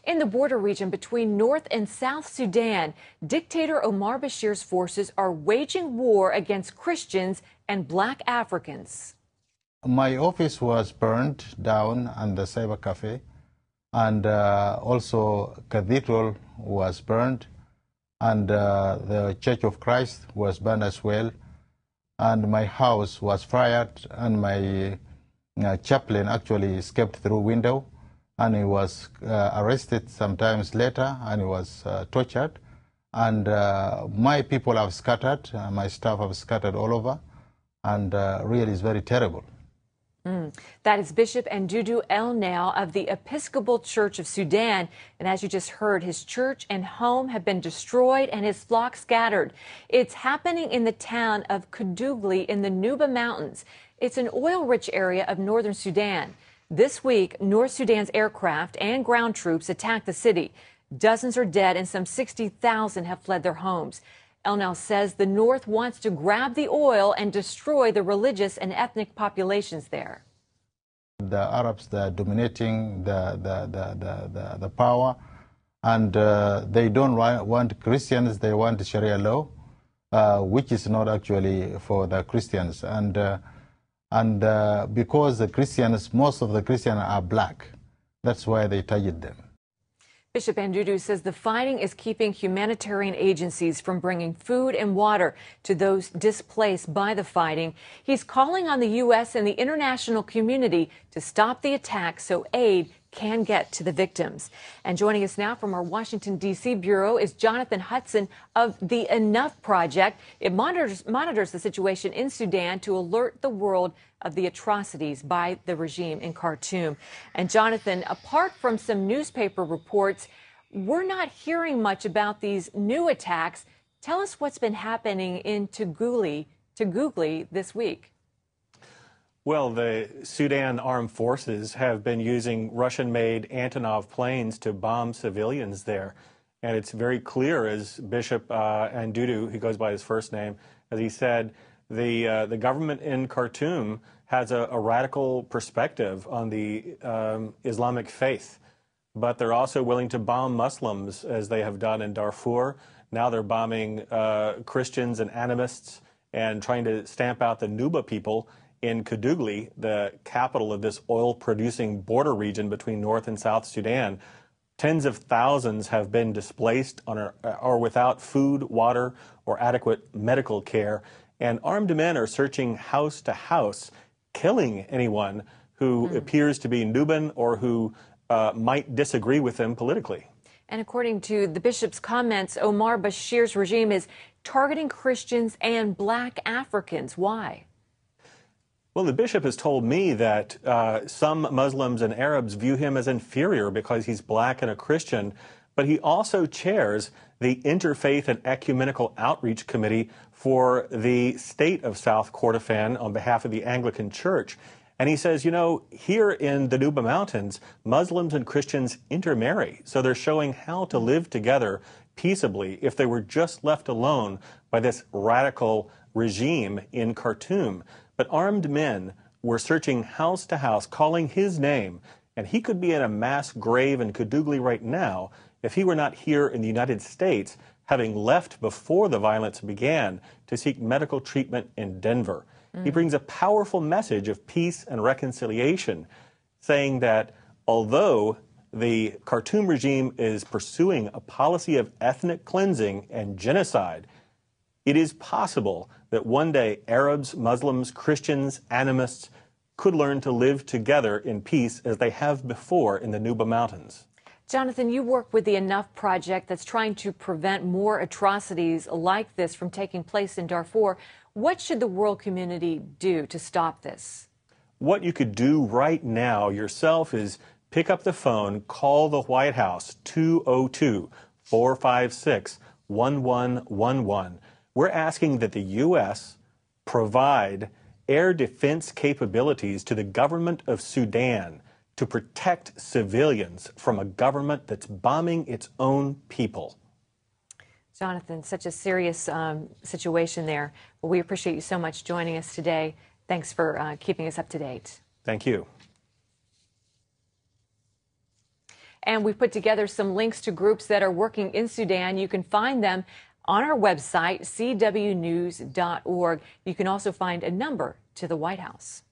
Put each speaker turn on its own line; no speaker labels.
In the border region between North and South Sudan, dictator Omar Bashir's forces are waging war against Christians and black Africans.
My office was burned down and the cyber cafe, and also cathedral was burned, and the Church of Christ was burned as well, and my house was fired, and my chaplain actually escaped through window, and he was arrested sometimes later, and he was tortured, and my people have scattered, my staff have scattered all over, and really it's very terrible.
That is Bishop Ndudu El-Now of the Episcopal Church of Sudan. And as you just heard, his church and home have been destroyed and his flock scattered. It's happening in the town of Kadugli in the Nuba Mountains. It's an oil-rich area of northern Sudan. This week, North Sudan's aircraft and ground troops attacked the city. Dozens are dead and some 60,000 have fled their homes. El-Now says the North wants to grab the oil and destroy the religious and ethnic populations there.
The Arabs, they're dominating the power, and they don't want Christians, they want Sharia law, which is not actually for the Christians. And because the Christians, most of the Christians are black, that's why they target them.
Bishop Ndudu says the fighting is keeping humanitarian agencies from bringing food and water to those displaced by the fighting. He's calling on the U.S. and the international community to stop the attack so aid can get to the victims. And joining us now from our Washington, D.C. bureau is Jonathan Hudson of the Enough Project. It monitors the situation in Sudan to alert the world of the atrocities by the regime in Khartoum. And Jonathan, apart from some newspaper reports, we're not hearing much about these new attacks. Tell us what's been happening in Tuguli this week.
Well, the Sudan armed forces have been using Russian-made Antonov planes to bomb civilians there. And it's very clear, as Bishop Ndudu, he goes by his first name, as he said, the government in Khartoum has a radical perspective on the Islamic faith. But they're also willing to bomb Muslims, as they have done in Darfur. Now they're bombing Christians and animists and trying to stamp out the Nuba people in Kadugli, the capital of this oil-producing border region between North and South Sudan. Tens of thousands have been displaced or without food, water, or adequate medical care. And armed men are searching house to house, killing anyone who appears to be Nuban or who might disagree with them politically.
And according to the bishop's comments, Omar Bashir's regime is targeting Christians and black Africans. Why?
Well, the bishop has told me that some Muslims and Arabs view him as inferior because he's black and a Christian, but he also chairs the Interfaith and Ecumenical Outreach Committee for the state of South Kordofan on behalf of the Anglican Church. And he says, you know, here in the Nuba Mountains, Muslims and Christians intermarry, so they're showing how to live together peaceably if they were just left alone by this radical regime in Khartoum. But armed men were searching house to house, calling his name, and he could be in a mass grave in Kadugli right now if he were not here in the United States, having left before the violence began to seek medical treatment in Denver. He brings a powerful message of peace and reconciliation, saying that although the Khartoum regime is pursuing a policy of ethnic cleansing and genocide, it is possible that one day Arabs, Muslims, Christians, animists could learn to live together in peace as they have before in the Nuba Mountains.
Jonathan, you work with the Enough Project that's trying to prevent more atrocities like this from taking place in Darfur. What should the world community do to stop this?
What you could do right now yourself is pick up the phone, call the White House, 202-456-1111. We're asking that the U.S. provide air defense capabilities to the government of Sudan to protect civilians from a government that's bombing its own people.
Jonathan, such a serious situation there. Well, we appreciate you so much joining us today. Thanks for keeping us up to date.
Thank you.
And we put together some links to groups that are working in Sudan. You can find them on our website, cwnews.org. You can also find a number to the White House.